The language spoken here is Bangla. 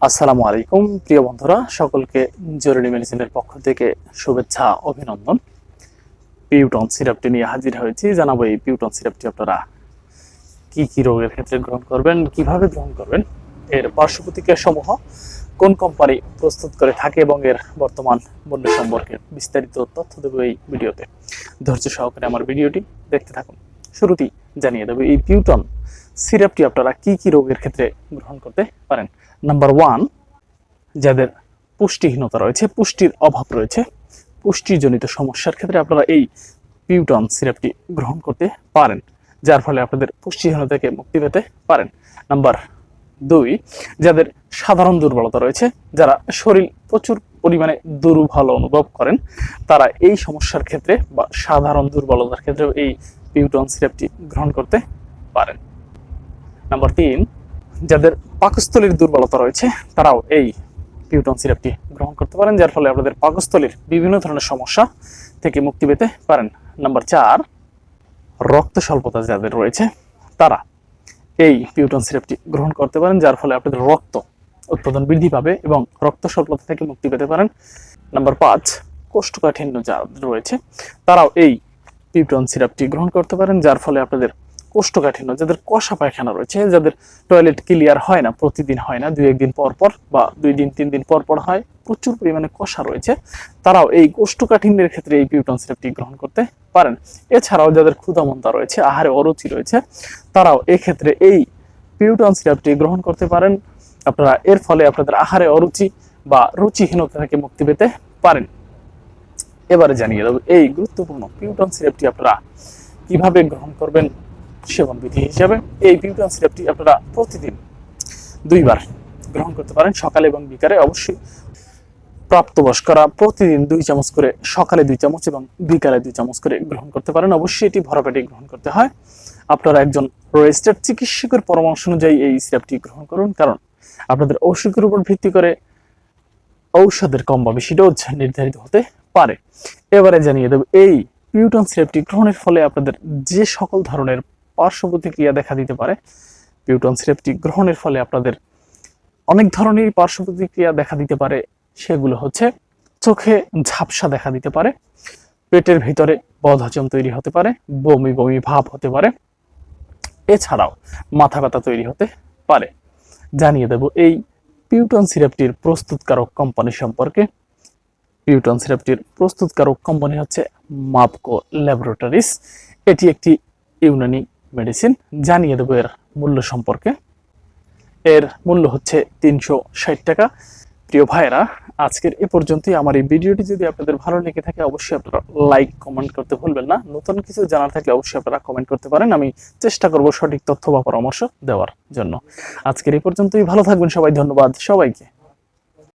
আসসালামু আলাইকুম প্রিয় বন্ধুরা, সকলকে জরুরি মেডিসিনের পক্ষ থেকে শুভেচ্ছা অভিনন্দন। পিউটন সিরাপটি নিয়ে হাজির হয়েছি। জানাবো এই পিউটন সিরাপটি আপনারা কি কি রোগের ক্ষেত্রে গ্রহণ করবেন, কিভাবে গ্রহণ করবেন, এর পার্শ্ব প্রতিক্রিয়া সমূহ কোন কোম্পানি প্রস্তুত করে থাকে এবং এর বর্তমান মূল্য সম্পর্কে বিস্তারিত তথ্য দেবো এই ভিডিওতে। ধৈর্য সহকারে আমার ভিডিওটি দেখতে থাকুন। শুরুতেই জানিয়ে দেবো এই পিউটন সিরাপটি আপনারা কি কি রোগের ক্ষেত্রে গ্রহণ করতে পারেন। নাম্বার 1, যাদের পুষ্টিহীনতা রয়েছে, পুষ্টির অভাব রয়েছে, পুষ্টিজনিত সমস্যার ক্ষেত্রে আপনারা এই পিউটন সিরাপটি গ্রহণ করতে পারেন, যার ফলে আপনাদের পুষ্টিহীনতা থেকে মুক্তি পেতে পারেন। নাম্বার 2, যাদের সাধারণ দুর্বলতা রয়েছে, যারা শরীর প্রচুর পরিমাণে দুর্বল অনুভব করেন, তারা এই সমস্যার ক্ষেত্রে বা সাধারণ দুর্বলতার ক্ষেত্রেও এই পিউটন সিরাপটি গ্রহণ করতে পারেন। নাম্বার 3, যাদের পাকস্থলীর দুর্বলতা রয়েছে, তারাও এই পিউটন সিরাপটি গ্রহণ করতে পারেন, যার ফলে আপনাদের পাকস্থলীর বিভিন্ন ধরনের সমস্যা থেকে মুক্তি পেতে পারেন। নাম্বার 4, রক্ত স্বল্পতা যাদের রয়েছে, তারা এই পিউটন সিরাপটি গ্রহণ করতে পারেন, যার ফলে আপনাদের রক্ত উৎপাদন বৃদ্ধি পাবে এবং রক্ত স্বল্পতা থেকে মুক্তি পেতে পারেন। নাম্বার 5, কোষ্ঠকাঠিন্য যাদের রয়েছে, তারাও এই পিউটন সিরাপটি গ্রহণ করতে পারেন, যার ফলে আপনাদের কোষ্ঠকাঠিন্য, যাদের কষা পায়খানা রয়েছে, যাদের টয়লেট ক্লিয়ার হয় না, প্রতিদিন হয় না, 2-1 দিন পর পর বা 2 দিন 3 দিন পর পর হয়, প্রচুর পরিমাণে কষা রয়েছে, তারাও এই কোষ্ঠকাঠিন্যের ক্ষেত্রে এই পিউটন সিরাপটি গ্রহণ করতে পারেন। এছাড়াও যাদের ক্ষুধামন্দতা রয়েছে, আহারে অরুচি রয়েছে, তারাও এক্ষেত্রে এই পিউটন সিরাপটি গ্রহণ করতে পারেন। আপনারা এর ফলে আপনাদের আহারে অরুচি বা রুচিহীনতা থেকে মুক্তি পেতে পারেন। এবারে জানিয়ে দেব এই গুরুত্বপূর্ণ পিউটন সিরাপটি আপনারা কিভাবে গ্রহণ করবেন। সেবন বিধি হিসাবে এই পিউটন সিরাপটি আপনারা প্রতিদিন 2 বার গ্রহণ করতে পারেন, সকালে এবং বিকালে। অবশ্যই প্রাপ্তবয়স্করা প্রতিদিন 2 চামচ করে, সকালে 2 চামচ এবং বিকালে 2 চামচ করে গ্রহণ করতে পারেন। অবশ্যই এটি ভরা পেটে গ্রহণ করতে হয়। আপনারা একজন রেজিস্টার্ড চিকিৎসকের পরামর্শ অনুযায়ী এই সিরাপটি গ্রহণ করুন, কারণ আপনাদের অসুখের উপর ভিত্তি করে ঔষধের কম বা বেশি ডোজ নির্ধারিত হতে পারে। এবারে জানিয়ে দেব এই পিউটন সিরাপটি গ্রহণের ফলে আপনাদের যে সকল ধরনের পার্শ্ব প্রতিক্রিয়া দেখা দিতে পারে। পিউটন সিরাপটি গ্রহণের ফলে আপনাদের অনেক ধরনের পার্শ্ব প্রতিক্রিয়া দেখা দিতে পারে। সেগুলো হচ্ছে চোখে ঝাপসা দেখা দিতে পারে, পেটের ভিতরে বদহজম তৈরি হতে পারে, বমি বমি ভাব হতে পারে, এছাড়াও মাথা ব্যথা তৈরি হতে পারে। জানিয়ে দেব এই পিউটন সিরাপটির প্রস্তুতকারক কোম্পানি সম্পর্কে। পিউটন সিরাপটির প্রস্তুতকারক কোম্পানি হচ্ছে মাপকো ল্যাবরেটরিজ। এটি একটি ইউনানি মেডিসিন। জানিয়ে দেবো এর মূল্য সম্পর্কে। এর মূল্য হচ্ছে 360 টাকা। প্রিয় ভাইরা, আজকের এ পর্যন্তই। আমার এই ভিডিওটি যদি আপনাদের ভালো লেগে থাকে, অবশ্যই আপনারা লাইক কমেন্ট করতে ভুলবেন না। নতুন কিছু জানার থাকলে অবশ্যই আপনারা কমেন্ট করতে পারেন, আমি চেষ্টা করব সঠিক তথ্য বা পরামর্শ দেওয়ার জন্য। আজকের এই পর্যন্তই। ভালো থাকবেন সবাই। ধন্যবাদ সবাইকে।